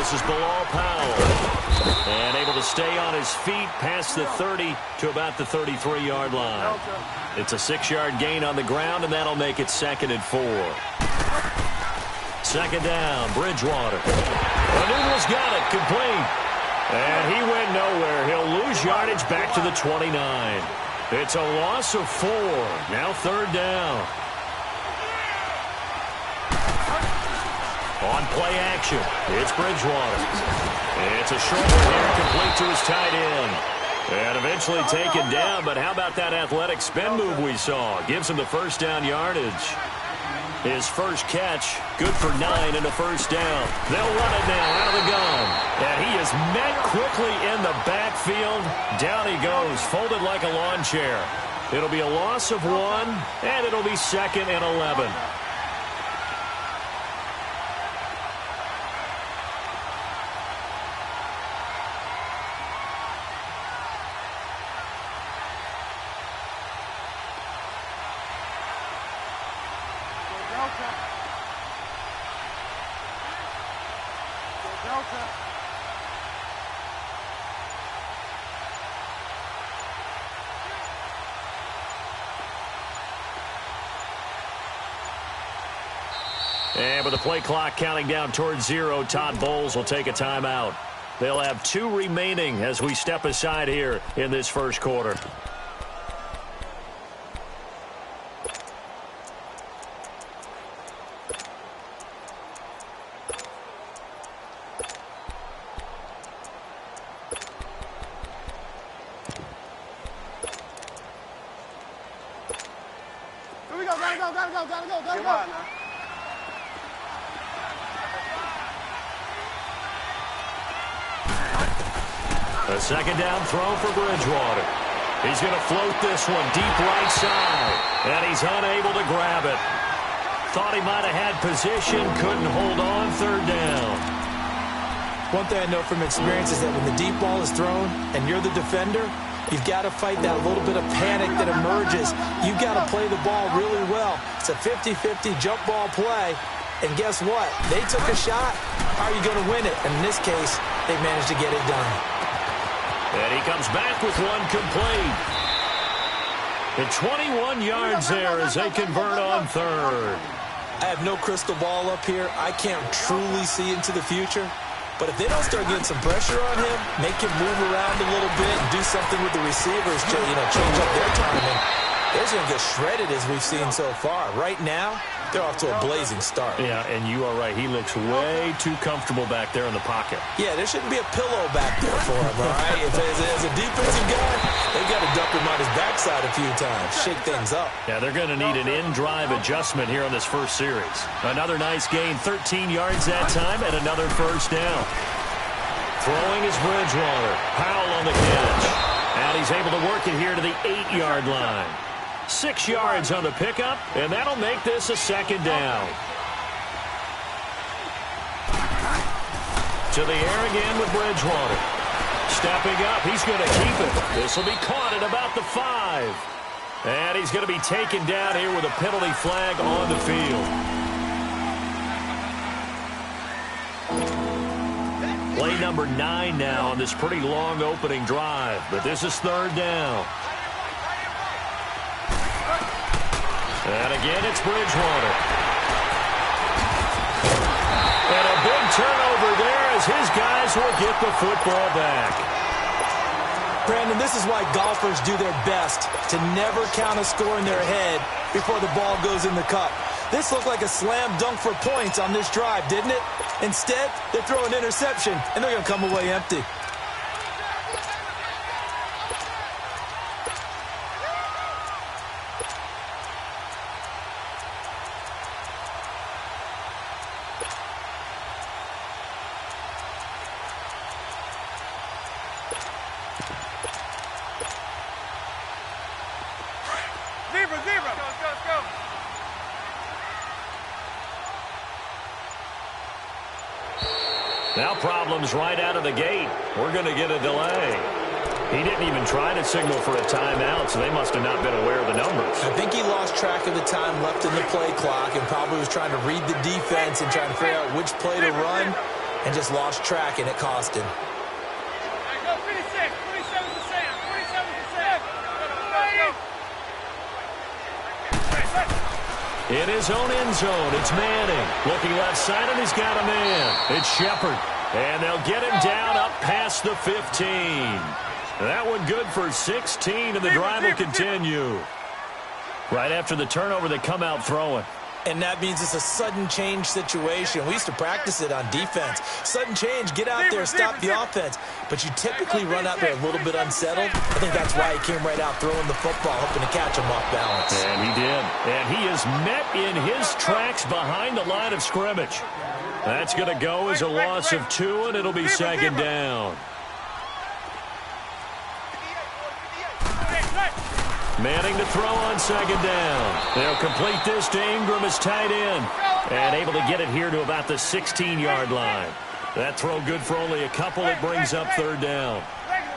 This is Bilal Powell. And able to stay on his feet past the 30 to about the 33-yard line. It's a 6-yard gain on the ground, and that'll make it 2nd and 4. Second down, Bridgewater. Noodle's got it, complete. And he went nowhere. He'll lose yardage back to the 29. It's a loss of 4. Now 3rd down. On play action, it's Bridgewater. It's a short one here, complete to his tight end. And eventually taken down, but how about that athletic spin move we saw? Gives him the first down yardage. His first catch, good for 9 and a first down. They'll run it now out of the gun. And he is met quickly in the backfield. Down he goes, folded like a lawn chair. It'll be a loss of 1, and it'll be 2nd and 11. And with the play clock counting down towards 0, Todd Bowles will take a timeout. They'll have 2 remaining as we step aside here in this first quarter. Here we go, gotta go. A second down throw for Bridgewater. He's going to float this one deep right side, and he's unable to grab it. Thought he might have had position, couldn't hold on, 3rd down. One thing I know from experience is that when the deep ball is thrown and you're the defender, you've got to fight that little bit of panic that emerges. You've got to play the ball really well. It's a 50-50 jump ball play, and guess what? They took a shot. How are you going to win it? And in this case, they managed to get it done. And he comes back with one complete. And 21 yards there as they convert on 3rd. I have no crystal ball up here. I can't truly see into the future. But if they don't start getting some pressure on him, make him move around a little bit and do something with the receivers, change up their timing, they're going to get shredded as we've seen so far. Right now, they're off to a blazing start. Yeah, and you are right. He looks way too comfortable back there in the pocket. Yeah, there shouldn't be a pillow back there for him, all right? As a defensive guy, they've got to duck him on his backside a few times, shake things up. Yeah, they're going to need an in-drive adjustment here on this first series. Another nice gain, 13 yards that time, and another first down. Throwing is Bridgewater. Powell on the catch. And he's able to work it here to the 8-yard line. 6 yards on the pickup, and that'll make this a second down. To the air again with Bridgewater. Stepping up, he's going to keep it. This will be caught at about the 5. And he's going to be taken down here with a penalty flag on the field. Play number 9 now on this pretty long opening drive, but this is 3rd down. And again, it's Bridgewater. And a big turnover there as his guys will get the football back. Brandon, this is why golfers do their best to never count a score in their head before the ball goes in the cup. This looked like a slam dunk for points on this drive, didn't it? Instead, they throw an interception, and they're going to come away empty. Now problems right out of the gate. We're going to get a delay. He didn't even try to signal for a timeout, so they must have not been aware of the numbers. I think he lost track of the time left in the play clock and probably was trying to read the defense and trying to figure out which play to run. and just lost track, and it cost him. In his own end zone, it's Manning. Looking left side, and he's got a man. It's Shepard. And they'll get him down up past the 15. That one good for 16, and the drive will continue. Right after the turnover, they come out throwing. And that means it's a sudden change situation. We used to practice it on defense. Sudden change, get out there, stop the offense. But you typically run out there a little bit unsettled. I think that's why he came right out throwing the football, hoping to catch him off balance. And he did. And he is met in his tracks behind the line of scrimmage. That's going to go as a loss of 2, and it'll be second down. Manning to throw on second down. They'll complete this to Ingram as tight end. And able to get it here to about the 16-yard line. That throw good for only a couple. It brings up third down.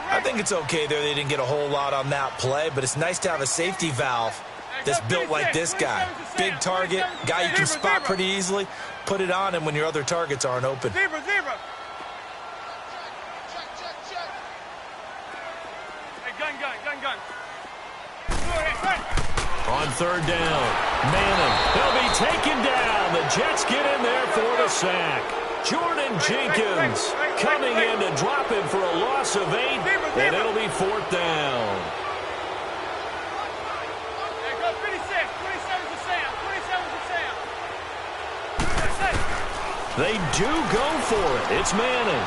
I think it's okay there. They didn't get a whole lot on that play, but it's nice to have a safety valve that's built like this guy. Big target, guy you can spot pretty easily. Put it on him when your other targets aren't open. Zebra. Hey, gun. On third down, Manning. They'll be taken down. The Jets get in there for the sack. Jordan Jenkins coming in to drop him for a loss of 8, and it'll be fourth down. They do go for it. It's Manning.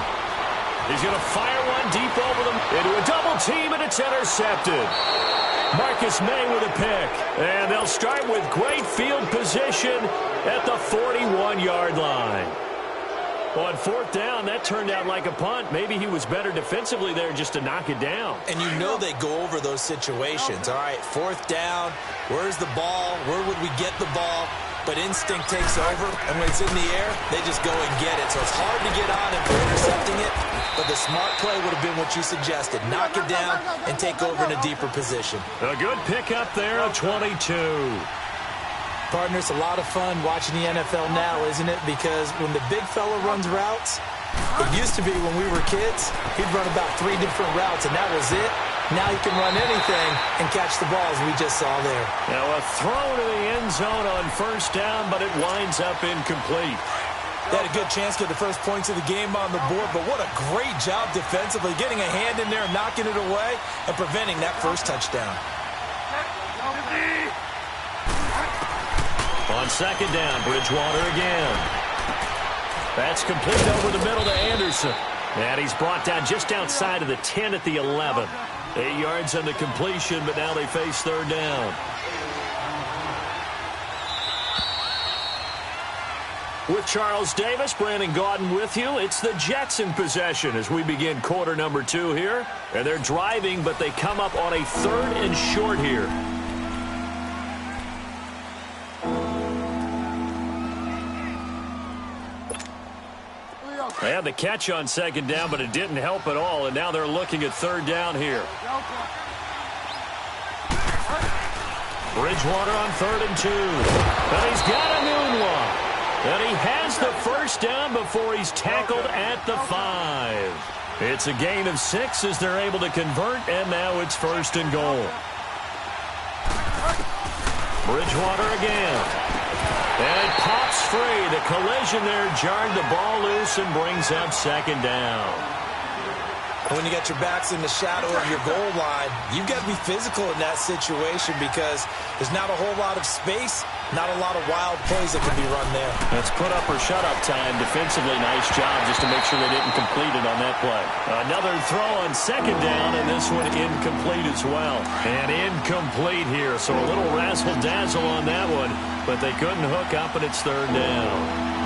He's going to fire one deep over them into a double team, and it's intercepted. Marcus May with a pick. And they'll start with great field position at the 41-yard line. On fourth down, that turned out like a punt. Maybe he was better defensively there just to knock it down. And you know they go over those situations. All right, fourth down, where's the ball? Where would we get the ball? But instinct takes over, and when it's in the air, they just go and get it. So it's hard to get on him for intercepting it, but the smart play would have been what you suggested. Knock it down and take over in a deeper position. A good pickup there, a 22. Partner, it's a lot of fun watching the NFL now, isn't it? Because when the big fella runs routes, it used to be when we were kids, he'd run about 3 different routes, and that was it. Now he can run anything and catch the balls we just saw there. Now a throw to the end zone on first down, but it winds up incomplete. They had a good chance to get the first points of the game on the board, but what a great job defensively, getting a hand in there, knocking it away, and preventing that first touchdown. On second down, Bridgewater again. That's complete over the middle to Anderson. And he's brought down just outside of the 10 at the 11. 8 yards on the completion, but now they face third down. With Charles Davis, Brandon Gaudin with you. It's the Jets in possession as we begin quarter number 2 here. And they're driving, but they come up on a 3rd and short here. They had the catch on second down, but it didn't help at all, and now they're looking at third down here. Bridgewater on 3rd and 2. And he's got a moonwalk. And he has the first down before he's tackled at the 5. It's a gain of 6 as they're able to convert, and now it's 1st and goal. Bridgewater again. And it pops free. The collision there jarred the ball loose and brings up second down. When you got your backs in the shadow of your goal line, you've got to be physical in that situation because there's not a whole lot of space, not a lot of wild plays that can be run there. That's put up or shut up time. Defensively, nice job just to make sure they didn't complete it on that play. Another throw on second down, and this one incomplete as well. And incomplete here, so a little razzle-dazzle on that one, but they couldn't hook up, and it's third down.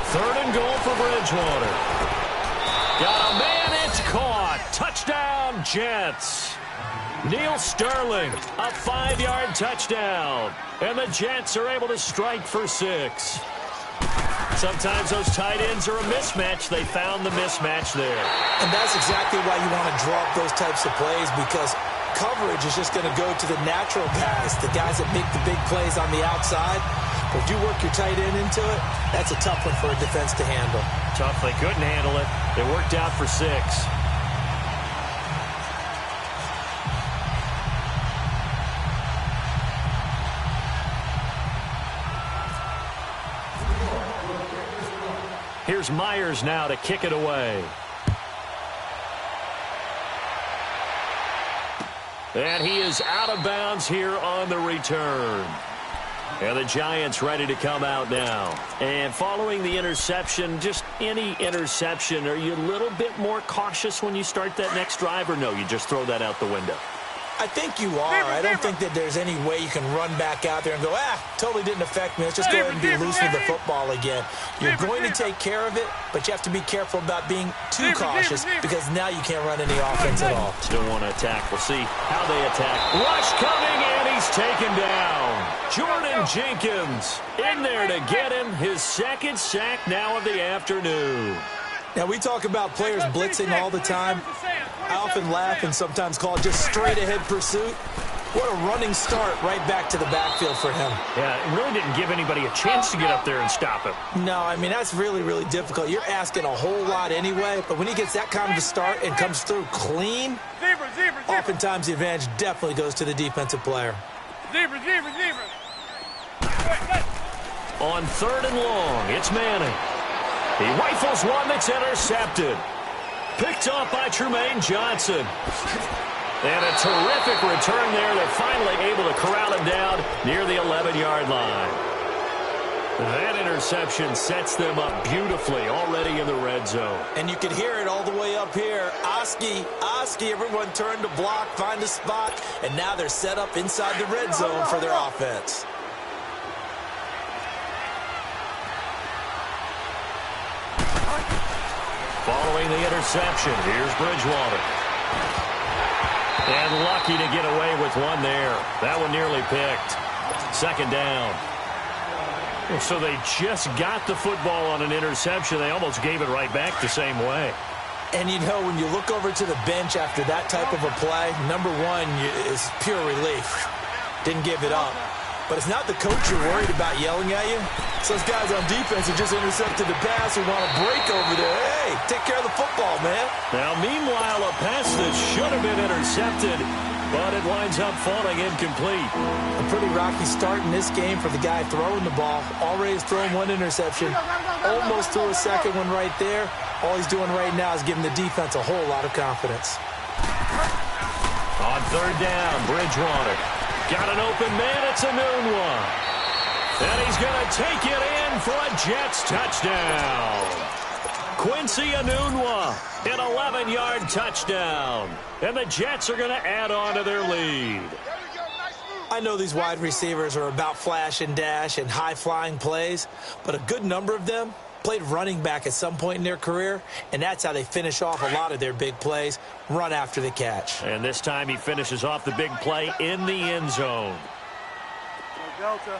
Third and goal for Bridgewater. Got a man, it's caught. Touchdown, Jets. Neil Sterling, a 5-yard touchdown. And the Jets are able to strike for 6. Sometimes those tight ends are a mismatch. They found the mismatch there. And that's exactly why you want to draw up those types of plays, because coverage is just going to go to the natural guys, the guys that make the big plays on the outside. But if you work your tight end into it, that's a tough one for a defense to handle. Tough. They couldn't handle it. They worked out for 6. Here's Myers now to kick it away. And he is out of bounds here on the return. And the Giants ready to come out now. And following the interception, just any interception, are you a little bit more cautious when you start that next drive, or no, you just throw that out the window? I think you are. I don't think that there's any way you can run back out there and go, totally didn't affect me. Let's just go ahead and be loose with the football again. You're going to take care of it, but you have to be careful about being too cautious because now you can't run any offense at all. Still want to attack. We'll see how they attack. Rush coming, and he's taken down. Jordan Jenkins in there to get him. His second sack now of the afternoon. Now, we talk about players blitzing all the time. I often laugh and sometimes call it just straight-ahead pursuit. What a running start right back to the backfield for him. Yeah, it really didn't give anybody a chance to get up there and stop him. No, I mean, that's really, really difficult. You're asking a whole lot anyway, but when he gets that kind of a start and comes through clean, oftentimes the advantage definitely goes to the defensive player. On 3rd and long, it's Manning. He rifles one that's intercepted. Picked off by Trumaine Johnson. And a terrific return there. They're finally able to corral him down near the 11-yard line. That interception sets them up beautifully already in the red zone. And you can hear it all the way up here. Oski, everyone turned to block, find a spot, and now they're set up inside the red zone for their offense. Following the interception, here's Bridgewater. And lucky to get away with one there. That one nearly picked. 2nd down. So they just got the football on an interception. They almost gave it right back the same way. And, you know, when you look over to the bench after that type of a play, number one is pure relief. Didn't give it up. But it's not the coach you're worried about yelling at you. It's those guys on defense who just intercepted the pass who want to break over there. Hey, take care of the football, man. Now, meanwhile, a pass that should have been intercepted, but it winds up falling incomplete. A pretty rocky start in this game for the guy throwing the ball. Already has thrown one interception. Almost threw a second one right there. All he's doing right now is giving the defense a whole lot of confidence. On 3rd down, Bridgewater. Got an open man. It's a noon one. And he's going to take it in for a Jets touchdown. Quincy Enunwa, an 11-yard touchdown. And the Jets are going to add on to their lead. I know these wide receivers are about flash and dash and high-flying plays, but a good number of them played running back at some point in their career, and that's how they finish off a lot of their big plays, run after the catch. And this time he finishes off the big play in the end zone. Go Delta.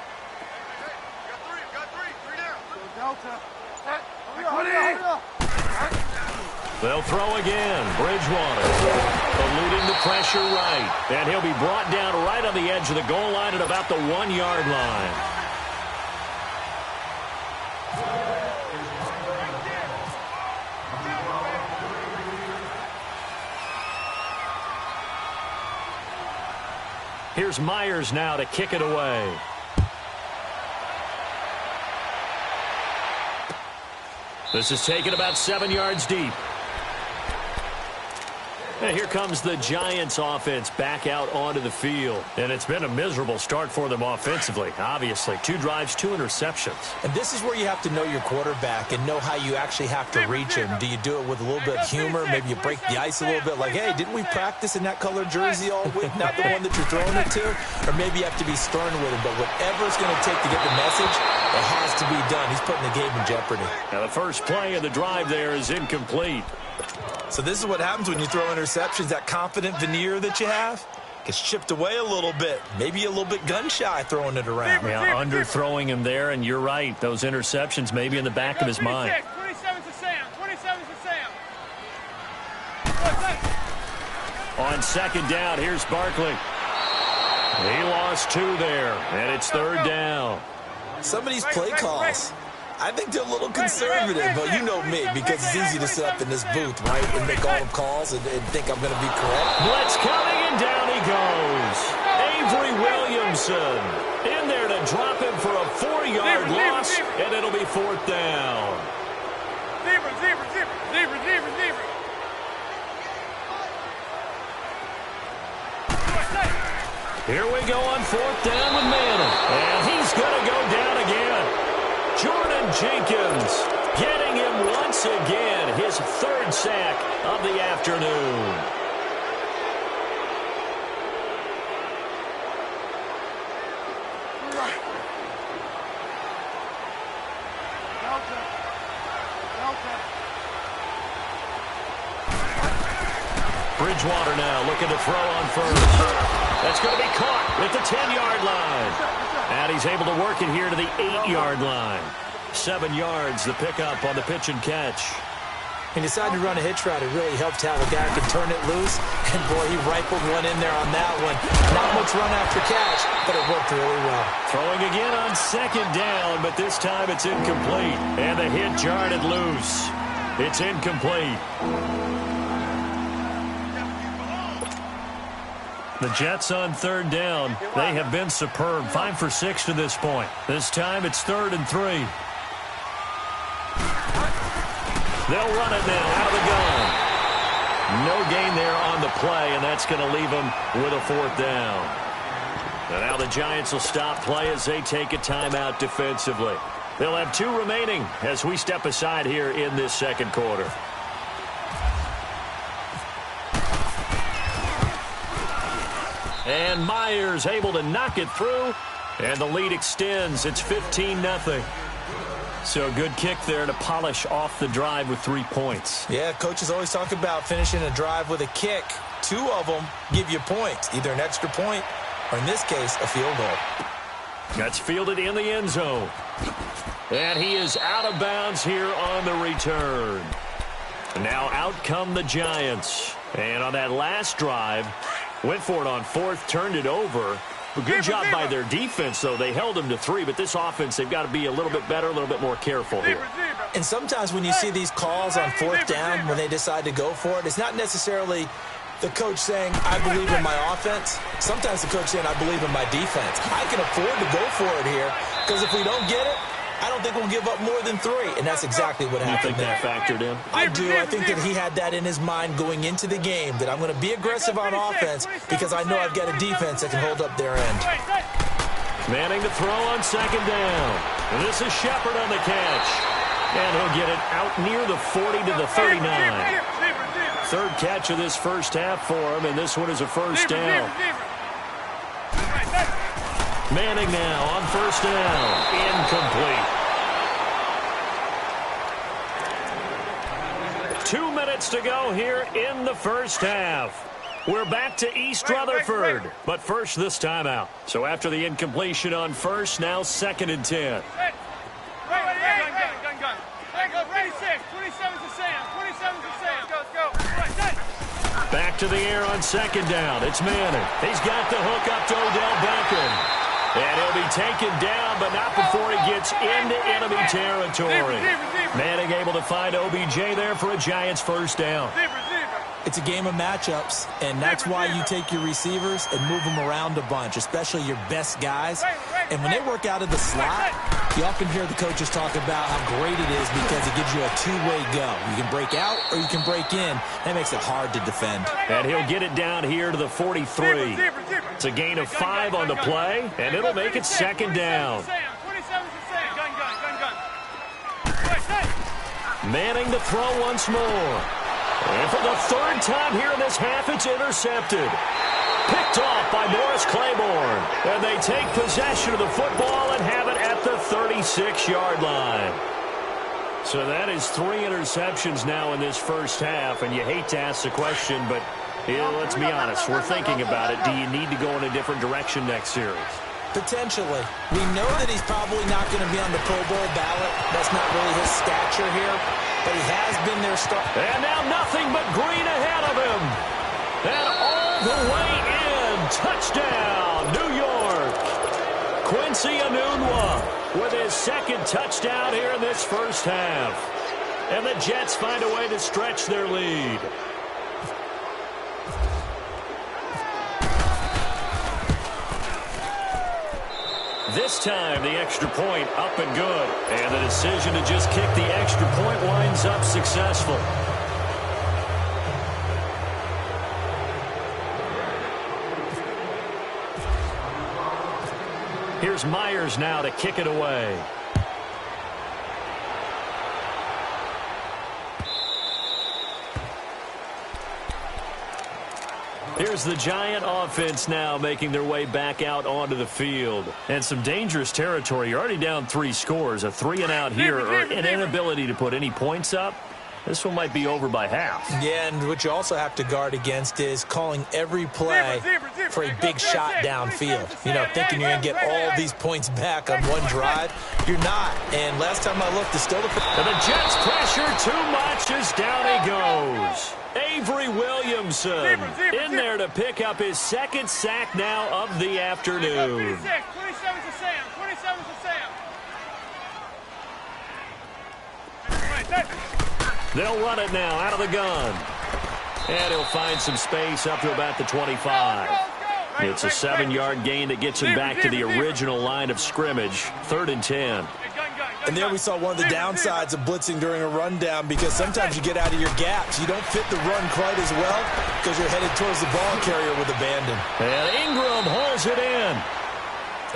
Got three down. Go Delta. They'll throw again. Bridgewater eluding the pressure right. And he'll be brought down right on the edge of the goal line at about the 1-yard line. Here's Myers now to kick it away. This is taken about 7 yards deep. And here comes the Giants offense back out onto the field. And it's been a miserable start for them offensively, obviously. 2 drives, 2 interceptions. And this is where you have to know your quarterback and know how you actually have to reach him. Do you do it with a little bit of humor? Maybe you break the ice a little bit like, hey, didn't we practice in that color jersey all week? Not the one that you're throwing it to? Or maybe you have to be stern with him. But whatever it's going to take to get the message, it has to be done. He's putting the game in jeopardy. Now the first play of the drive there is incomplete. So this is what happens when you throw interceptions. That confident veneer that you have gets chipped away a little bit. Maybe a little bit gun-shy throwing it around. Yeah, underthrowing him there, and you're right. Those interceptions may be in the back of his mind. 27 to Sam. 27 to Sam. On second down, here's Barkley. He lost 2 there, and it's third down. Some of these play calls, I think they're a little conservative, but you know me, because it's easy to sit up in this booth, right, and make all the calls and think I'm going to be correct. Blitz coming, and down he goes. Avery Williamson in there to drop him for a 4-yard loss, and it'll be fourth down. Zebra. Here we go on fourth down with Manning. And he's going to go down again. Jordan Jenkins getting him once again. His 3rd sack of the afternoon. Bridgewater now looking to throw on first. That's going to be caught at the 10-yard line. And he's able to work it here to the 8-yard line. 7 yards, the pickup on the pitch and catch. He decided to run a hitch route. It really helped how the guy could turn it loose. And, boy, he rifled one in there on that one. Not much run after catch, but it worked really well. Throwing again on second down, but this time it's incomplete. And the hit jarred it loose. It's incomplete. The Jets on third down. They have been superb. 5 for 6 to this point. This time it's 3rd and 3. They'll run it now out of the gun. No gain there on the play, and that's going to leave them with a 4th down. And now the Giants will stop play as they take a timeout defensively. They'll have 2 remaining as we step aside here in this second quarter. And Myers able to knock it through, and the lead extends. It's 15-0. So a good kick there to polish off the drive with 3 points. Yeah, coaches always talk about finishing a drive with a kick. 2 of them give you points, either an extra point or, in this case, a field goal. That's fielded in the end zone. And he is out of bounds here on the return. Now out come the Giants. And on that last drive, went for it on 4th, turned it over. A good job by their defense, though. They held them to 3, but this offense, they've got to be a little bit better, a little bit more careful here. And sometimes when you see these calls on 4th down, when they decide to go for it, it's not necessarily the coach saying, I believe in my offense. Sometimes the coach saying, I believe in my defense. I can afford to go for it here, because if we don't get it, I don't think we'll give up more than 3, and that's exactly what happened there. You think that factored in? I do. I think that he had that in his mind going into the game, that I'm going to be aggressive on offense because I know I've got a defense that can hold up their end. Manning to throw on second down. And this is Shepard on the catch. And he'll get it out near the 40 to the 39. 3rd catch of this first half for him, and this one is a first down. Manning now on first down. Incomplete. 2 minutes to go here in the first half. We're back to East Rutherford, but first this time out. So after the incompletion on first, now 2nd and 10. Back to the air on second down. It's Manning. He's got the hook up to Odell Beckham. And he'll be taken down, but not before he gets into enemy territory. Manning able to find OBJ there for a Giants first down. It's a game of matchups, and that's why you take your receivers and move them around a bunch, especially your best guys. And when they work out of the slot, you often hear the coaches talk about how great it is because it gives you a 2-way go. You can break out or you can break in. That makes it hard to defend. And he'll get it down here to the 43. It's a gain of 5 on the play, and it'll make it second down. Manning to throw once more. And for the 3rd time here in this half, it's intercepted. Picked off by Morris Claiborne. And they take possession of the football and have it at the 36-yard line. So that is 3 interceptions now in this first half. And you hate to ask the question, but let's be honest. We're thinking about it. Do you need to go in a different direction next series? Potentially. We know that he's probably not going to be on the Pro Bowl ballot. That's not really his stature here. But he has been their star. And now nothing but green ahead of him. And the way in. Touchdown, New York. Quincy Enunwa with his second touchdown here in this first half. And the Jets find a way to stretch their lead. This time, the extra point up and good. And the decision to just kick the extra point winds up successful. Here's Myers now to kick it away. Here's the Giant offense now making their way back out onto the field. And some dangerous territory. You're already down 3 scores. A 3-and-out here or an inability to put any points up. This one might be over by half. Yeah, and what you also have to guard against is calling every play for a big shot downfield. You know, thinking you're going to get all these points back on one drive. You're not. And last time I looked, it's still the... And the Jets pressure too much as down he goes. Avery Williamson in there to pick up his second sack now of the afternoon. 27 to Sam. 27 to Sam. They'll run it now out of the gun. And he'll find some space up to about the 25. It's a 7-yard gain that gets him back to the original line of scrimmage. 3rd and 10. And there we saw one of the downsides of blitzing during a rundown, because sometimes you get out of your gaps. You don't fit the run quite as well because you're headed towards the ball carrier with abandon. And Ingram hauls it in.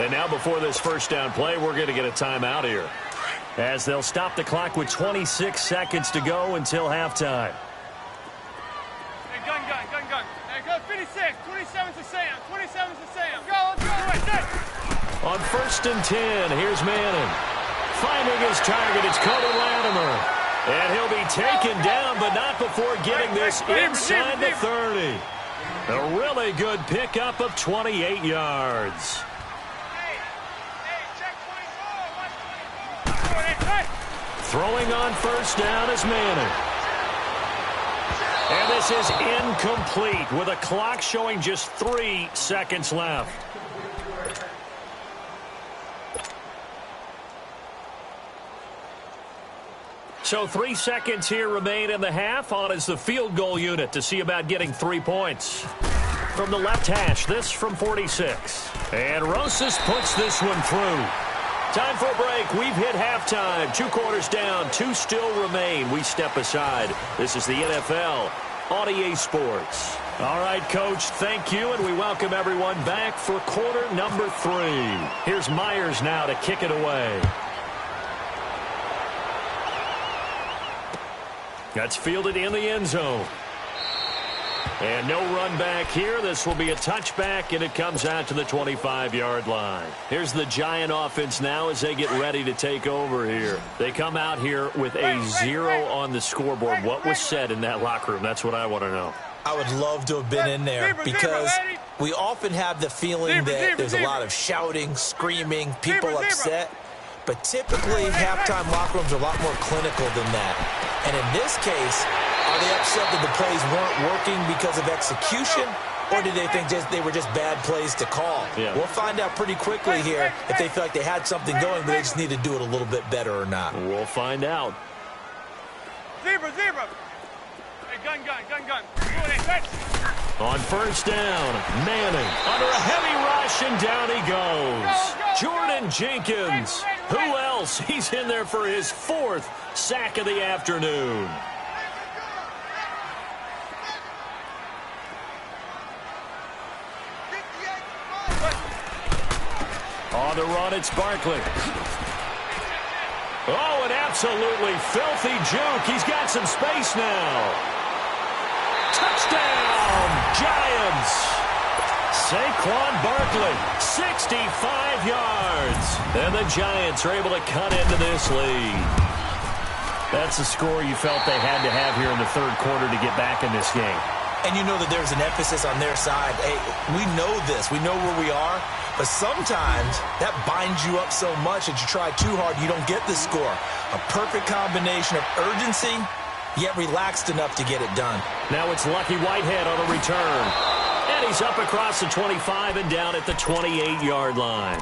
And now before this first down play, we're going to get a timeout here, as they'll stop the clock with 26 seconds to go until halftime. Hey, gun. Hey, go 56. 27 to Sam. 27 to Sam. Go, let's go. On 1st and 10, here's Manning. Finding his target, it's Cody Latimer. And he'll be taken down, but not before getting this inside the 30. A really good pickup of 28 yards. Throwing on 1st down is Manning. And this is incomplete with a clock showing just 3 seconds left. So 3 seconds here remain in the half. On is the field goal unit to see about getting 3 points. From the left hash, this from 46. And Rosas puts this one through. Time for a break. We've hit halftime. 2 quarters down, 2 still remain. We step aside. This is the NFL on EA Sports. All right, Coach, thank you, and we welcome everyone back for quarter number 3. Here's Myers now to kick it away. That's fielded in the end zone. And no run back here. This will be a touchback, and it comes out to the 25-yard line. Here's the Giant offense now as they get ready to take over here. They come out here with a 0 on the scoreboard. What was said in that locker room? That's what I want to know. I would love to have been in there, because we often have the feeling that there's a lot of shouting, screaming, people upset. But typically, halftime locker rooms are a lot more clinical than that. And in this case, are they upset that the plays weren't working because of execution, or did they think they were just bad plays to call? Yeah. We'll find out pretty quickly here if they feel like they had something going, but they just need to do it a little bit better or not. We'll find out. Zebra. Hey, gun. On 1st down, Manning under a heavy rush, and down he goes. Jordan Jenkins. Who else? He's in there for his 4th sack of the afternoon. On the run, it's Barkley. Oh, an absolutely filthy juke. He's got some space now. Touchdown, Giants. Saquon Barkley, 65 yards. And the Giants are able to cut into this lead. That's the score you felt they had to have here in the 3rd quarter to get back in this game. And you know that there's an emphasis on their side. Hey, we know this. We know where we are. But sometimes that binds you up so much that you try too hard, you don't get the score. A perfect combination of urgency, yet relaxed enough to get it done. Now it's Lucky Whitehead on a return. And he's up across the 25 and down at the 28-yard line.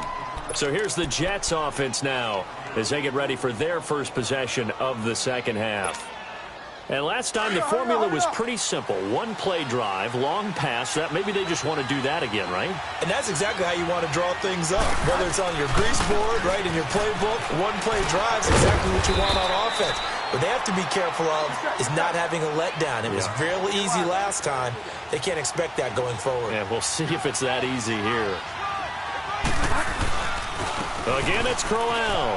So here's the Jets offense now as they get ready for their first possession of the second half. And last time the formula was pretty simple. One-play drive, long pass. That maybe they just want to do that again, right? And that's exactly how you want to draw things up. Whether it's on your grease board, right, in your playbook, one-play drive is exactly what you want on offense. What they have to be careful of is not having a letdown. It was real easy last time. They can't expect that going forward. Yeah, we'll see if it's that easy here. Again, it's Crowell.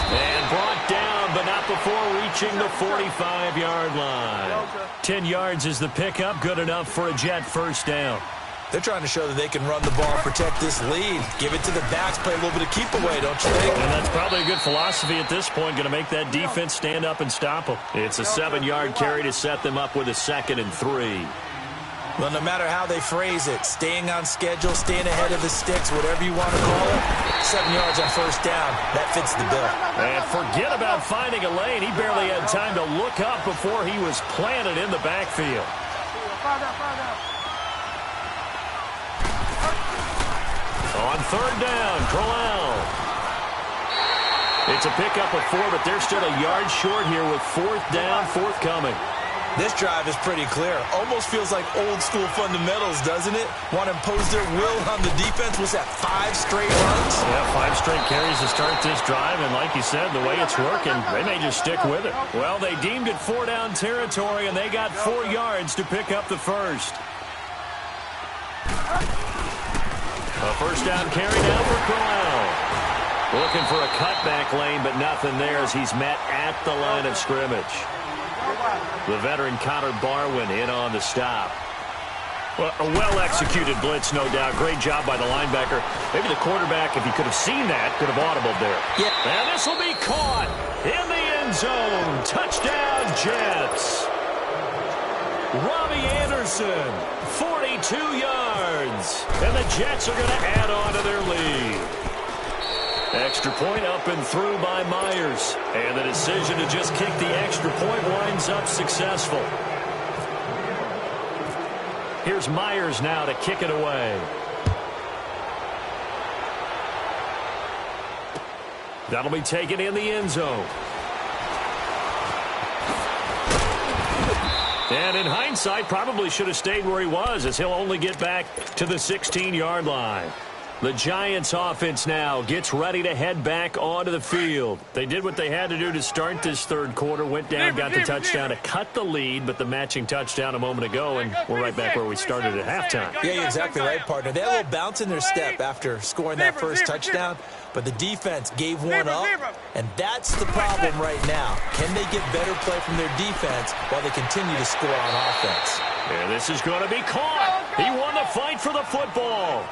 And brought down, but not before reaching the 45-yard line. 10 yards is the pickup, good enough for a Jet first down. They're trying to show that they can run the ball, protect this lead. Give it to the backs, play a little bit of keep away, don't you think? And that's probably a good philosophy at this point, going to make that defense stand up and stop them. It's a 7-yard carry to set them up with a 2nd and 3. Well, no matter how they phrase it, staying on schedule, staying ahead of the sticks, whatever you want to call it, 7 yards on first down, that fits the bill. And forget about finding a lane. He barely had time to look up before he was planted in the backfield. On third down, Crowell. It's a pickup of 4, but they're still a yard short here with 4th down, forthcoming. This drive is pretty clear. Almost feels like old-school fundamentals, doesn't it? Want to impose their will on the defense. Was that 5 straight runs? Yeah, 5 straight carries to start this drive, and like you said, the way it's working, they may just stick with it. Well, they deemed it 4-down territory, and they got 4 yards to pick up the first. A first down carry now for Crowell. Looking for a cutback lane, but nothing there as he's met at the line of scrimmage. The veteran Connor Barwin in on the stop. Well, a well-executed blitz, no doubt. Great job by the linebacker. Maybe the quarterback, if he could have seen that, could have audibled there. Yeah. And this will be caught in the end zone. Touchdown, Jets. Robbie Anderson, 42 yards. And the Jets are going to add on to their lead. Extra point up and through by Myers. And the decision to just kick the extra point winds up successful. Here's Myers now to kick it away. That'll be taken in the end zone. And in hindsight, probably should have stayed where he was, as he'll only get back to the 16-yard line. The Giants offense now gets ready to head back onto the field. They did what they had to do to start this third quarter, went down, got the touchdown to cut the lead, but the matching touchdown a moment ago, and we're right back where we started at halftime. Yeah, you're exactly right, partner. They had a little bounce in their step after scoring that first touchdown, but the defense gave one up, and that's the problem right now. Can they get better play from their defense while they continue to score on offense? And this is going to be caught. He won the fight for the football.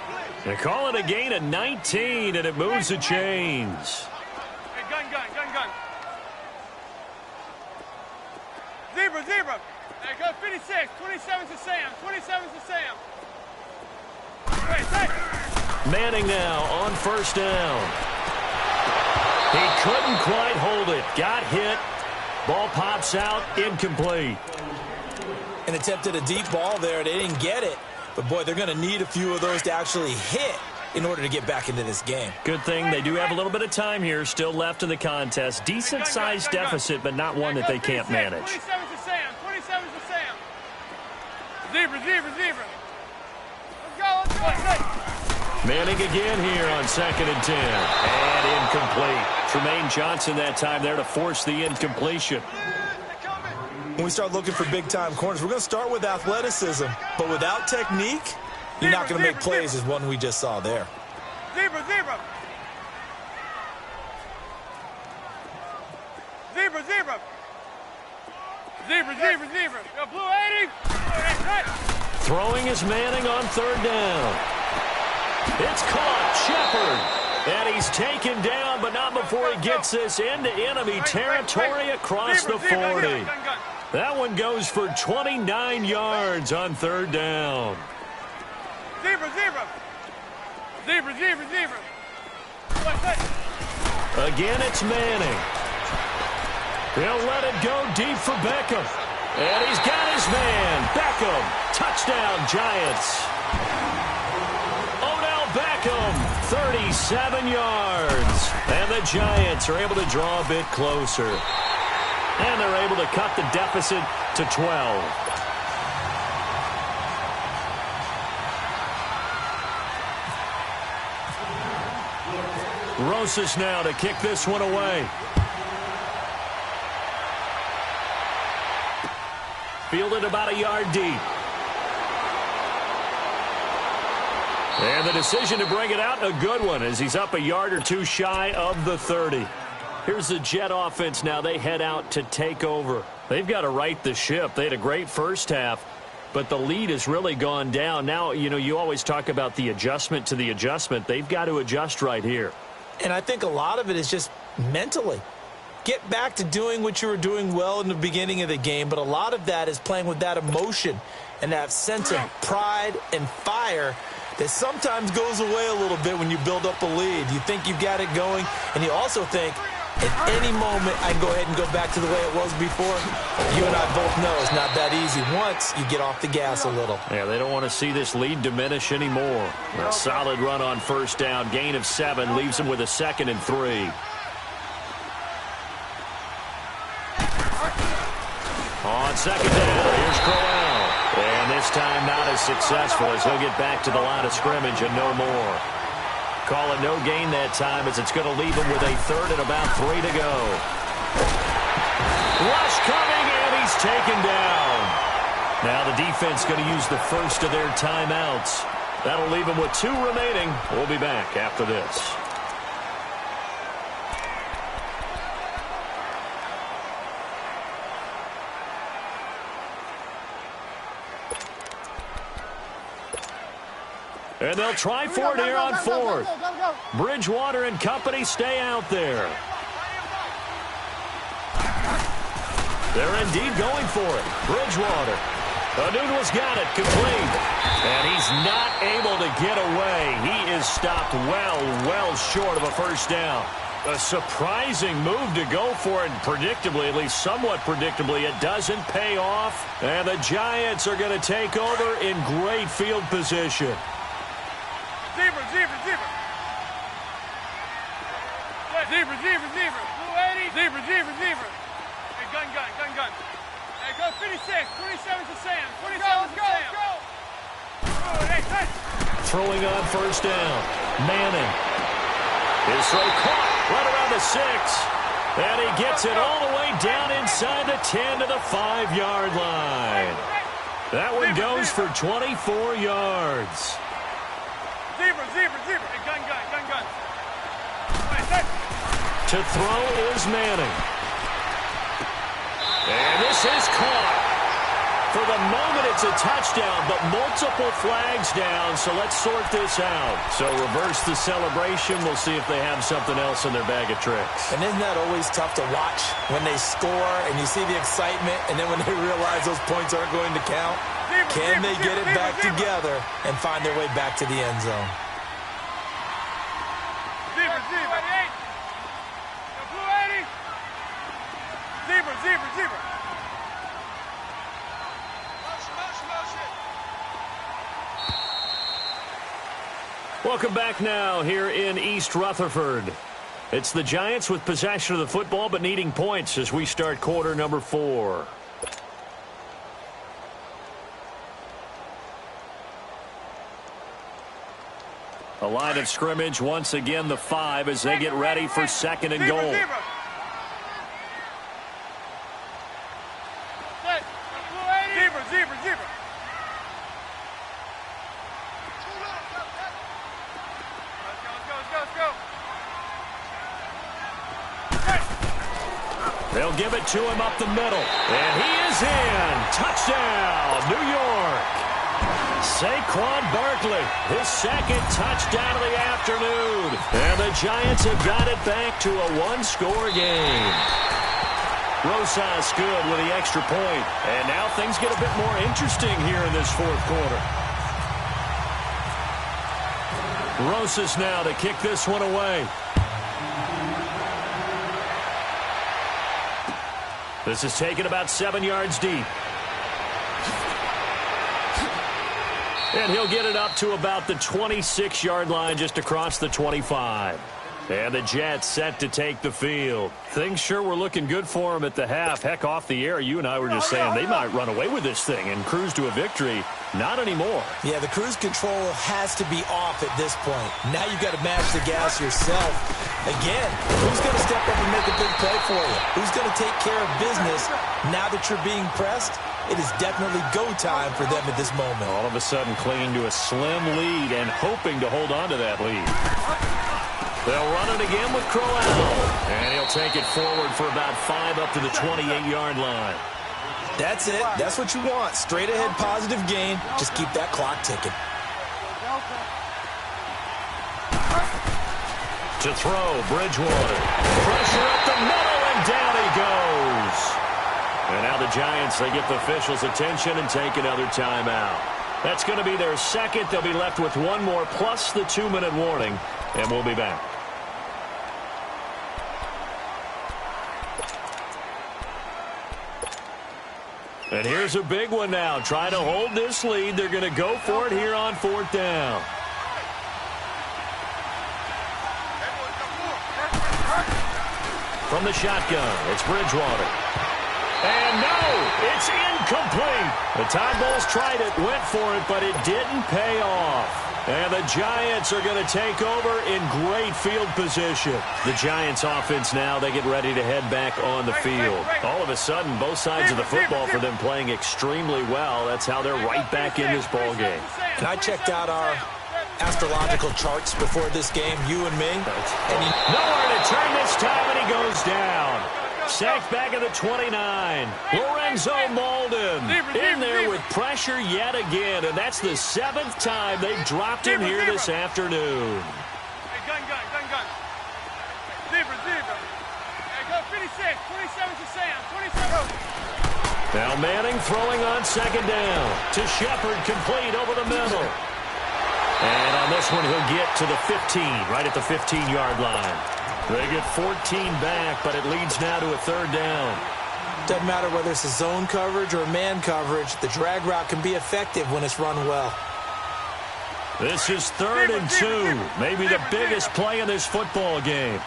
They call it a gain of 19, and it moves the chains. Hey, gun. Zebra. Hey, go 56. 27's to Sam. 27's to Sam. Hey. Manning now on first down. He couldn't quite hold it. Got hit. Ball pops out. Incomplete. And attempted a deep ball there. They didn't get it. But, boy, they're going to need a few of those to actually hit in order to get back into this game. Good thing they do have a little bit of time here still left in the contest. Decent-sized deficit, but not one that they can't manage. 27's to Sam. 27's to Sam. Zebra. Let's go. Manning again here on 2nd and 10. And incomplete. Tremaine Johnson that time there to force the incompletion. When we start looking for big-time corners, we're going to start with athleticism. But without technique, you're not going to make plays as one we just saw there. Zebra. Go blue 80. Throwing is Manning on third down. It's caught. Shepard. And he's taken down, but not before he gets this into enemy territory across the 40. That one goes for 29 yards on third down. Zebra. Again, it's Manning. He'll let it go deep for Beckham. And he's got his man. Beckham, touchdown. Touchdown, Giants. Odell Beckham, 37 yards. And the Giants are able to draw a bit closer. And they're able to cut the deficit to 12. Rosas now to kick this one away. Fielded about a yard deep. And the decision to bring it out, a good one, as he's up a yard or two shy of the 30. Here's the Jet offense now. They head out to take over. They've got to right the ship. They had a great first half, but the lead has really gone down. Now, you always talk about the adjustment to the adjustment. They've got to adjust right here. And I think a lot of it is just mentally. Get back to doing what you were doing well in the beginning of the game, but a lot of that is playing with that emotion and that sense of pride and fire that sometimes goes away a little bit when you build up a lead. You think you've got it going, and you also think, at any moment, I can go ahead and go back to the way it was before. You and I both know it's not that easy once you get off the gas a little. Yeah, they don't want to see this lead diminish anymore. A solid run on first down. Gain of 7 leaves them with a 2nd and 3. On second down, here's Crowell. And this time not as successful as he'll get back to the line of scrimmage and no more. Call it no gain that time as it's going to leave him with a 3rd and about 3 to go. Rush coming, and he's taken down. Now the defense going to use the first of their timeouts. That'll leave him with 2 remaining. We'll be back after this. And they'll try for it here on 4th. Bridgewater and company stay out there. They're indeed going for it. Bridgewater. Anuno's got it, complete. And he's not able to get away. He is stopped well short of a first down. A surprising move to go for it, predictably, at least somewhat predictably. It doesn't pay off. And the Giants are going to take over in great field position. Zebra. Blue 80. Zebra. Hey, gun. Hey, go 56. 27's to Sam. 27's to Sam. Go. Hey. Throwing on first down. Manning. His throw caught right around the 6. And he gets it all the way down inside the 10 to the 5-yard line. That one goes for 24 yards. Zebra. Hey, gun. To throw is Manning. And this is caught. For the moment, it's a touchdown, but multiple flags down, so let's sort this out. So reverse the celebration. We'll see if they have something else in their bag of tricks. And isn't that always tough to watch when they score and you see the excitement, and then when they realize those points aren't going to count? Can they get it back together and find their way back to the end zone? Zebra. Blue 80. Zebra. Welcome back now here in East Rutherford. It's the Giants with possession of the football but needing points as we start quarter number 4. A line of scrimmage, once again the 5 as they get ready for 2nd and goal. Zebra. Let's go. They'll give it to him up the middle. And he is in. Touchdown, New York. Saquon Barkley, his 2nd touchdown of the afternoon. And the Giants have got it back to a 1-score game. Rosas good with the extra point. And now things get a bit more interesting here in this 4th quarter. Rosas now to kick this one away. This is taken about 7 yards deep. And he'll get it up to about the 26-yard line, just across the 25. And the Jets set to take the field. Things sure were looking good for them at the half. Heck, off the air, you and I were just saying they might run away with this thing and cruise to a victory. Not anymore. Yeah, the cruise control has to be off at this point. Now you've got to match the gas yourself. Again, who's going to step up and make a big play for you? Who's going to take care of business now that you're being pressed? It is definitely go time for them at this moment. All of a sudden clinging to a slim lead and hoping to hold on to that lead. They'll run it again with Crowell. And he'll take it forward for about 5 up to the 28-yard line. That's it. That's what you want. Straight ahead positive gain. Just keep that clock ticking. To throw, Bridgewater. Pressure up the middle, and down he goes. And now the Giants, they get the officials' attention and take another timeout. That's going to be their second. They'll be left with one more plus the 2-minute warning, and we'll be back. And here's a big one now. Trying to hold this lead. They're going to go for it here on 4th down. From the shotgun, it's Bridgewater. And no, it's incomplete. The Tide Bulls tried it, went for it, but it didn't pay off. And the Giants are going to take over in great field position. The Giants offense now, they get ready to head back on the field. All of a sudden, both sides of the football for them playing extremely well. That's how they're right back in this ball game. And I checked out our astrological charts before this game, you and me. And nowhere to turn this time, and he goes down. Sacked back at the 29. Lorenzo Molden in there with pressure yet again, and that's the 7th time they've dropped him here this afternoon. Hey, gun. Zebra. Hey, go 56. 27 to Sam. 27. Now Manning throwing on 2nd down. To Shepard, complete over the middle. And on this one, he'll get to the 15, right at the 15-yard line. They get 14 back, but it leads now to a 3rd down. Doesn't matter whether it's a zone coverage or man coverage, the drag route can be effective when it's run well. This is 3rd and 2, maybe the biggest play in this football game.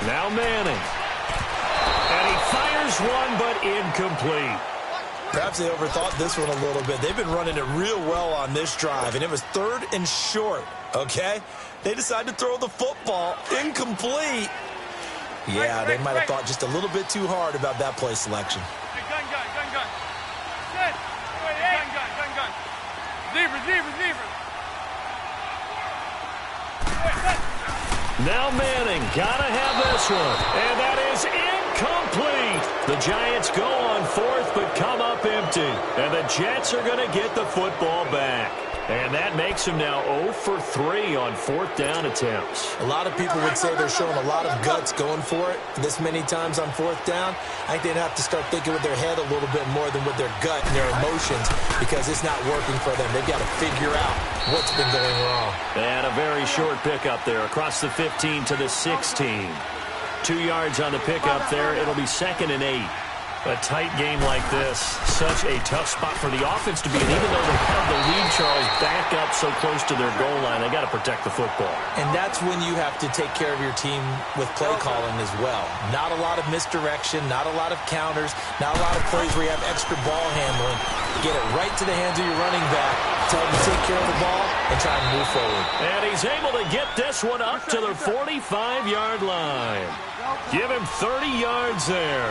Now Manning. And he fires one, but incomplete. Perhaps they overthought this one a little bit. They've been running it real well on this drive, and it was 3rd and short, okay? They decided to throw the football incomplete. Yeah, they might have thought just a little bit too hard about that play selection. Hey, gun. Zebra. Now Manning, gotta have this one. And that is incomplete. The Giants go on 4th, but come up empty. And the Jets are going to get the football back. And that makes them now 0 for 3 on 4th down attempts. A lot of people would say they're showing a lot of guts going for it this many times on 4th down. I think they'd have to start thinking with their head a little bit more than with their gut and their emotions, because it's not working for them. They've got to figure out what's been going wrong. And a very short pickup there across the 15 to the 16. 2 yards on the pickup there. It'll be 2nd and 8. A tight game like this, such a tough spot for the offense to be in. Even though they have the lead, Charles, back up so close to their goal line, they got to protect the football. And that's when you have to take care of your team with play calling as well. Not a lot of misdirection, not a lot of counters, not a lot of plays where you have extra ball handling. Get it right to the hands of your running back, tell him to take care of the ball, and try to move forward. And he's able to get this one up to the 45-yard line. Give him 30 yards there.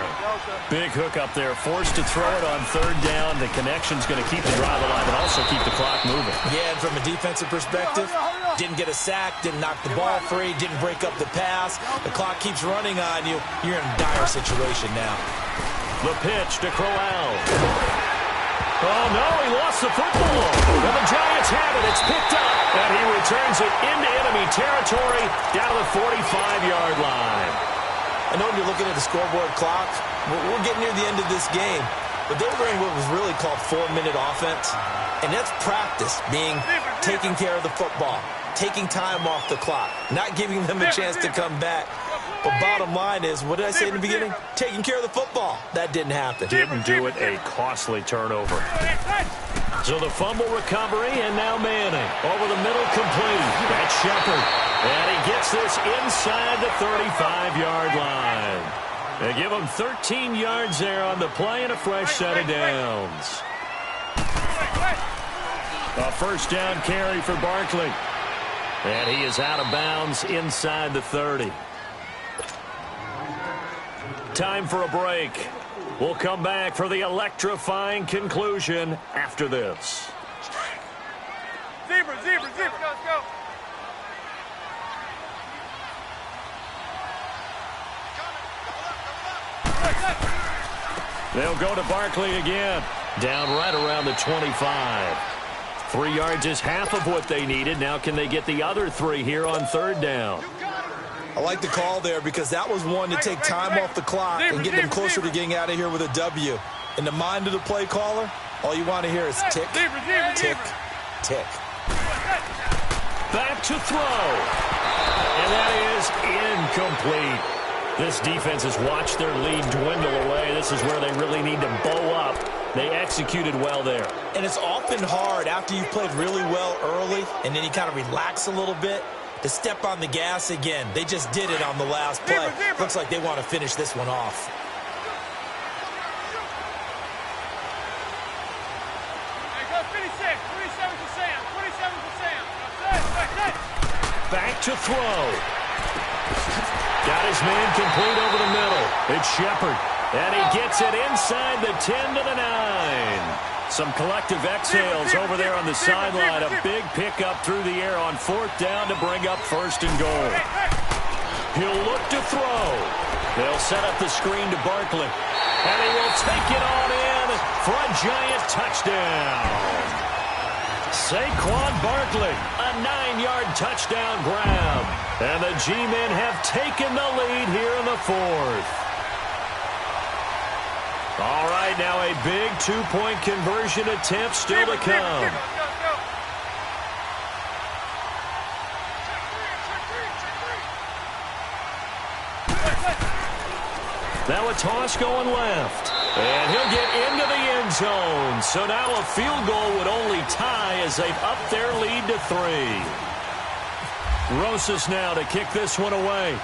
Big hook up there, forced to throw it on 3rd down. The connection's going to keep the drive alive and also keep the clock moving. Yeah, and from a defensive perspective, didn't get a sack, didn't knock the ball free, didn't break up the pass. The clock keeps running on you. You're in a dire situation now. The pitch to Crowell. Oh, no, he lost the football. And the Giants have it. It's picked up. And he returns it into enemy territory down to the 45-yard line. I know when you're looking at the scoreboard clock, we're getting near the end of this game, but they were in what was really called 4-minute offense, and that's practice, taking care of the football, taking time off the clock, not giving them a chance to come back. But bottom line is, what did I say in the beginning? Taking care of the football. That didn't happen. Didn't do it. A costly turnover. So the fumble recovery, and now Manning. Over the middle, complete. That's Shepard. And he gets this inside the 35-yard line. They give him 13 yards there on the play and a fresh set of downs. A first down carry for Barkley. And he is out of bounds inside the 30. Time for a break. We'll come back for the electrifying conclusion after this. Zebra, zebra, zebra. Let's go. They'll go to Barkley again. Down right around the 25. 3 yards is half of what they needed. Now can they get the other 3 here on third down? I like the call there because that was one to take time off the clock and get them closer to getting out of here with a W. In the mind of the play caller, all you want to hear is tick, tick, tick. Back to throw. And that is incomplete. This defense has watched their lead dwindle away. This is where they really need to bow up. They executed well there. And it's often hard after you've played really well early and then you kind of relax a little bit to step on the gas again. They just did it on the last play. Looks like they want to finish this one off. Back to throw. Got his man complete over the middle. It's Shepard. And he gets it inside the 10 to the 9. Some collective exhales over there on the sideline. A big pickup through the air on fourth down to bring up first and goal. He'll look to throw. They'll set up the screen to Barkley. And he will take it on in for a giant touchdown. Saquon Barkley, a 9-yard touchdown grab. And the G-men have taken the lead here in the fourth. All right, now a big two-point conversion attempt still to come. Now a toss going left. And he'll get into the end zone. So now a field goal would only tie as they've upped their lead to 3. Rosas now to kick this one away.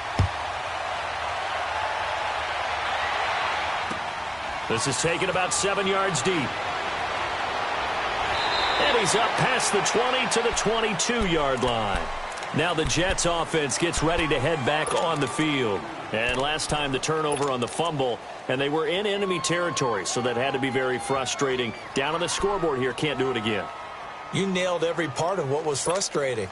This is taken about 7 yards deep. And he's up past the 20 to the 22-yard line. Now the Jets offense gets ready to head back on the field. And last time the turnover on the fumble, and they were in enemy territory, so that had to be very frustrating. Down on the scoreboard here, can't do it again. You nailed every part of what was frustrating.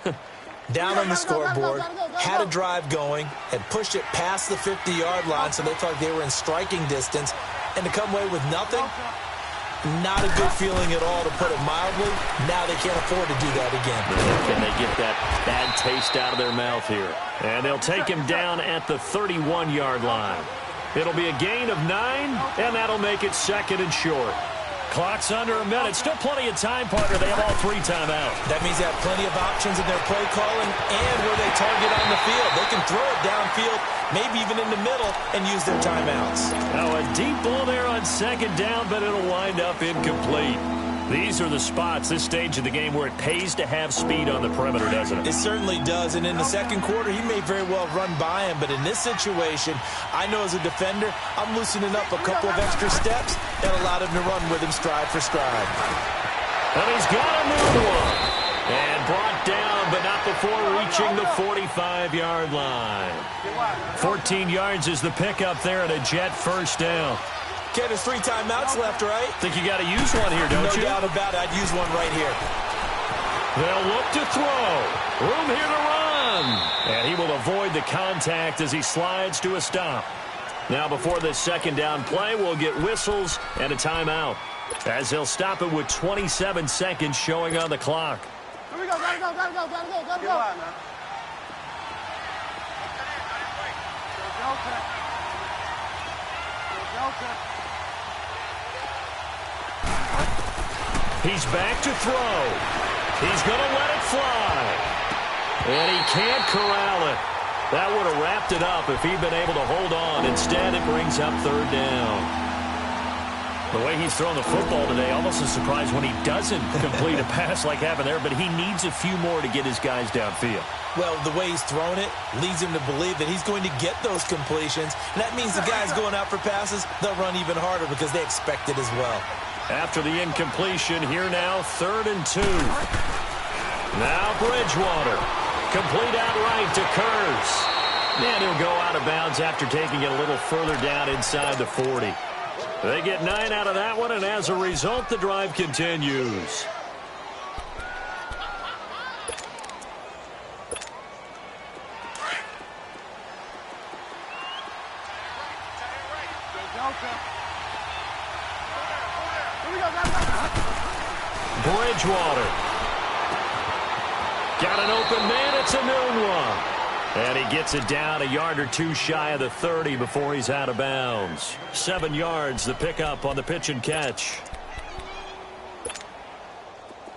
Down on the scoreboard, had a drive going, had pushed it past the 50-yard line, so they thought they were in striking distance, and to come away with nothing, not a good feeling at all, to put it mildly. Now they can't afford to do that again. Can they get that bad taste out of their mouth here? And they'll take him down at the 31-yard line. It'll be a gain of 9, and that'll make it second and short. Clock's under a minute. Still plenty of time, partner. They have all 3 timeouts. That means they have plenty of options in their play calling and where they target on the field. They can throw it downfield, maybe even in the middle, and use their timeouts. Now a deep ball there on second down, but it'll wind up incomplete. These are the spots, this stage of the game, where it pays to have speed on the perimeter, doesn't it? It certainly does, and in the second quarter, he may very well run by him, but in this situation, I know as a defender, I'm loosening up a couple of extra steps that allowed him to run with him stride for stride. And he's got a new one. And brought down, but not before reaching the 45-yard line. 14 yards is the pickup there, and a Jet first down. Okay, there's 3 timeouts left, right? Think you got to use one here, don't you? No doubt about it. I'd use one right here. They'll look to throw. Room here to run. And he will avoid the contact as he slides to a stop. Now, before this second down play, we'll get whistles and a timeout, as he'll stop it with 27 seconds showing on the clock. Here we go. Gotta go. He's back to throw. He's going to let it fly. And he can't corral it. That would have wrapped it up if he'd been able to hold on. Instead, it brings up third down. The way he's thrown the football today, almost a surprise when he doesn't complete a pass like happened there, but he needs a few more to get his guys downfield. Well, the way he's thrown it leads him to believe that he's going to get those completions. And that means the guys going out for passes, they'll run even harder because they expect it as well. After the incompletion, here now, 3rd and 2. Now Bridgewater. Complete outright to Kurz. And he'll go out of bounds after taking it a little further down inside the 40. They get 9 out of that one, and as a result, the drive continues. Bridgewater. Got an open man. It's a noon one. And he gets it down a yard or two shy of the 30 before he's out of bounds. 7 yards, the pickup on the pitch and catch.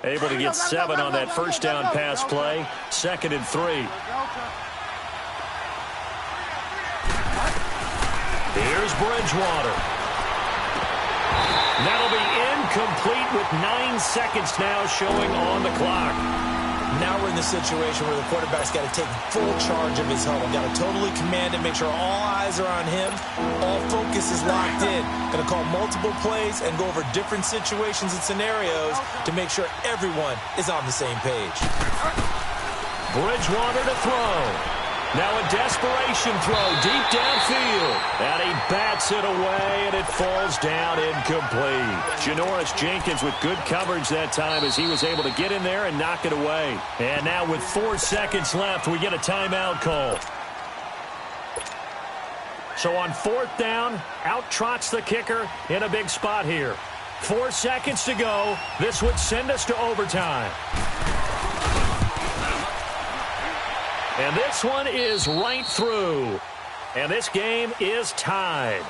Able to get 7 on that first down pass play. 2nd and 3. Here's Bridgewater. That'll be incomplete with 9 seconds now showing on the clock. Now we're in the situation where the quarterback's got to take full charge of his huddle. Got to totally command it, make sure all eyes are on him. All focus is locked in. Going to call multiple plays and go over different situations and scenarios to make sure everyone is on the same page. Bridgewater to throw. Now a desperation throw deep downfield. And he bats it away, and it falls down incomplete. Janoris Jenkins with good coverage that time as he was able to get in there and knock it away. And now with 4 seconds left, we get a timeout call. So on 4th down, out trots the kicker in a big spot here. 4 seconds to go. This would send us to overtime. And this one is right through. And this game is tied.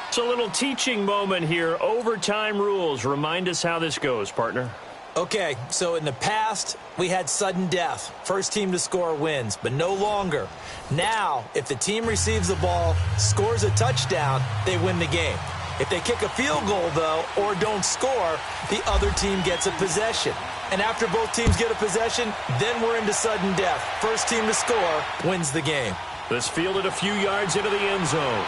It's a little teaching moment here. Overtime rules. Remind us how this goes, partner. Okay, so in the past, we had sudden death. First team to score wins, but no longer. Now, if the team receives the ball, scores a touchdown, they win the game. If they kick a field goal, though, or don't score, the other team gets a possession. And after both teams get a possession, then we're into sudden death. First team to score wins the game. This fielded a few yards into the end zone.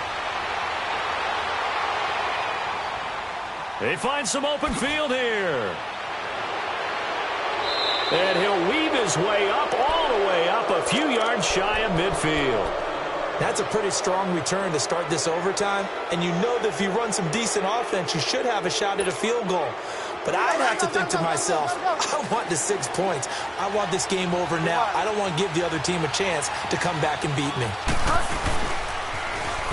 They find some open field here. And he'll weave his way up, all the way up, a few yards shy of midfield. That's a pretty strong return to start this overtime. And you know that if you run some decent offense, you should have a shot at a field goal. But I'd have to think to myself, I want the 6 points. I want this game over now. I don't want to give the other team a chance to come back and beat me.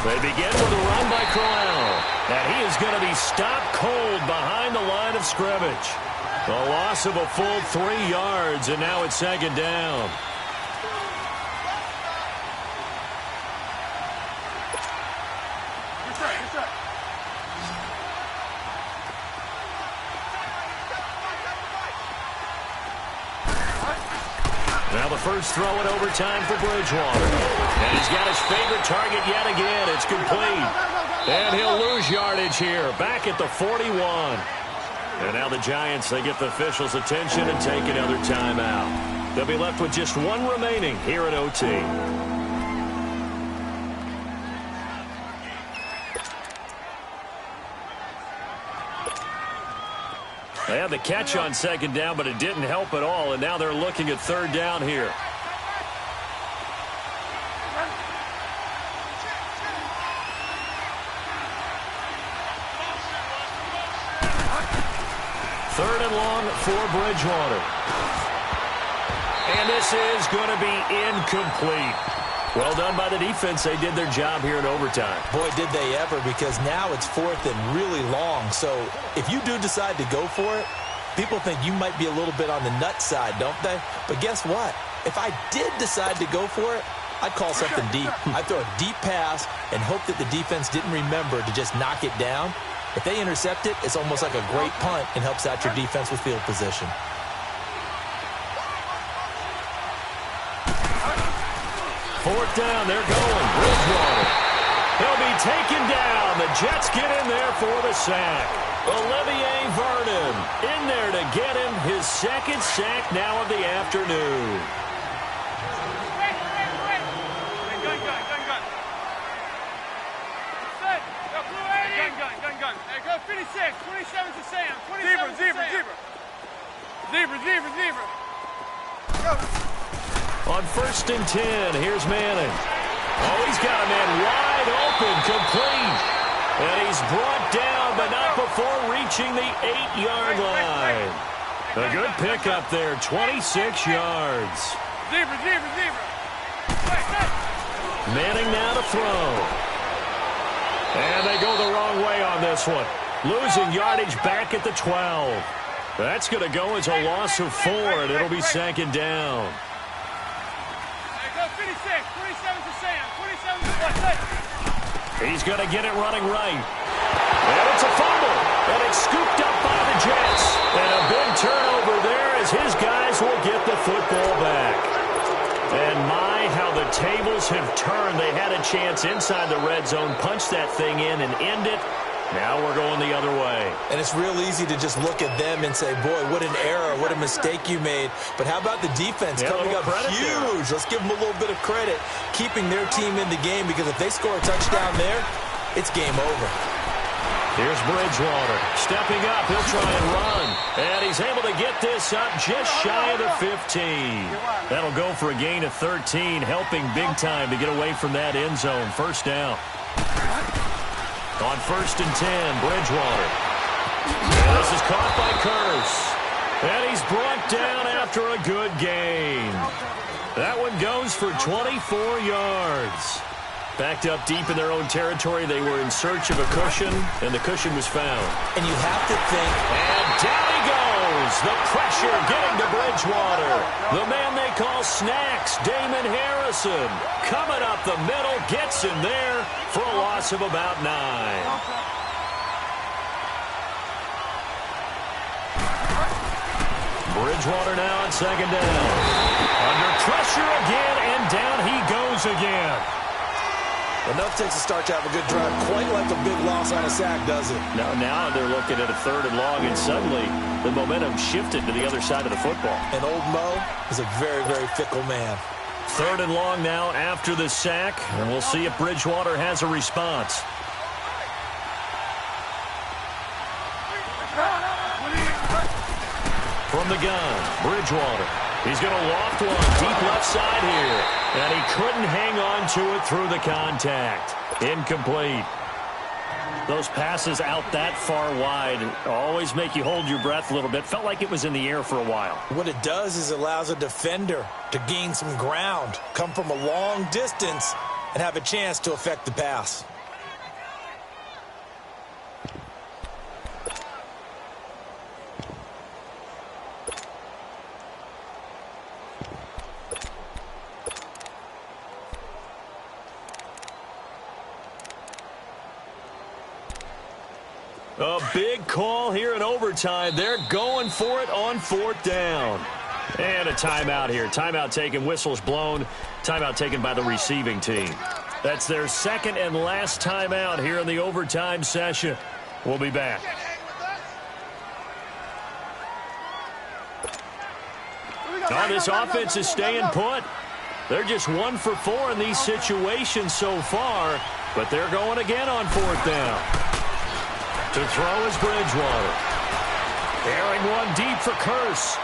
They begin with a run by Crowell. And he is going to be stopped cold behind the line of scrimmage. A loss of a full 3 yards, and now it's 2nd down. Now the first throw in overtime for Bridgewater. And he's got his favorite target yet again. It's complete. And he'll lose yardage here, back at the 41. And now the Giants, they get the officials' attention and take another timeout. They'll be left with just 1 remaining here at OT. They had the catch on 2nd down, but it didn't help at all, and now they're looking at 3rd down here. Third and long for Bridgewater. And this is going to be incomplete. Well done by the defense. They did their job here in overtime. Boy, did they ever, because now it's 4th and really long. So if you do decide to go for it, people think you might be a little bit on the nut side, don't they? But guess what? If I did decide to go for it, I'd call something deep. I'd throw a deep pass and hope that the defense didn't remember to just knock it down. If they intercept it, it's almost like a great punt and helps out your defense with field position. fourth down. They're going. Bridgewater. He'll be taken down. The Jets get in there for the sack. Olivier Vernon in there to get him his second sack now of the afternoon. Gun. Hey, go 56. 27 to Sam. 27 Zebra. Go. On 1st and 10, here's Manning. Oh, he's got a man wide open, complete. And he's brought down, but not before reaching the 8-yard line. A good pickup there, 26 yards. Zebra. Manning now to throw. And they go the wrong way on this one. Losing yardage back at the 12. That's going to go as a loss of 4, and it'll be second down. Hey, go 56. 27 to Sam. 27 to Sam. He's going to get it running right. And it's a fumble. And it's scooped up by the Jets. And a big turnover there as his guys will get the football back. And my, how the tables have turned. They had a chance inside the red zone, punch that thing in and end it. Now we're going the other way. And it's real easy to just look at them and say, boy, what an error, what a mistake you made. But how about the defense coming up huge? Let's give them a little bit of credit, keeping their team in the game, because if they score a touchdown there, it's game over. Here's Bridgewater. Stepping up, he'll try and run. And he's able to get this up just shy of the 15. That'll go for a gain of 13, helping big time to get away from that end zone. First down. On 1st and 10, Bridgewater. And this is caught by Curse. And he's brought down after a good gain. That one goes for 24 yards. Backed up deep in their own territory. They were in search of a cushion, and the cushion was found. And you have to think. And down he goes. The pressure getting to Bridgewater. The man they call Snacks, Damon Harrison. Coming up the middle, gets in there for a loss of about 9. Bridgewater now on second down. Under pressure again, and down he goes again. Enough takes a start to have a good drive. Quite like a big loss on a sack, does it? Now they're looking at a 3rd and long, and suddenly the momentum shifted to the other side of the football. And old Mo is a very, very fickle man. 3rd and long now after the sack, and we'll see if Bridgewater has a response. From the gun, Bridgewater. He's going to loft one deep left side here. And he couldn't hang on to it through the contact. Incomplete. Those passes out that far wide always make you hold your breath a little bit. Felt like it was in the air for a while. What it does is it allows a defender to gain some ground, come from a long distance, and have a chance to affect the pass. A big call here in overtime. They're going for it on 4th down. And a timeout here. Timeout taken, whistles blown. Timeout taken by the receiving team. That's their second and last timeout here in the overtime session. We'll be back. Now this offense is staying put. They're just 1 for 4 in these situations so far, but they're going again on 4th down. To throw is Bridgewater. Airing one deep for Curse.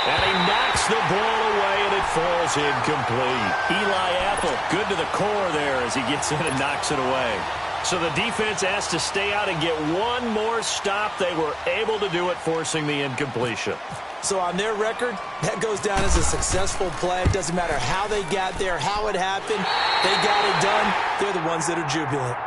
And he knocks the ball away, and it falls incomplete. Eli Apple, good to the core there as he gets in and knocks it away. So the defense has to stay out and get one more stop. They were able to do it, forcing the incompletion. So on their record, that goes down as a successful play. It doesn't matter how they got there, how it happened. They got it done. They're the ones that are jubilant.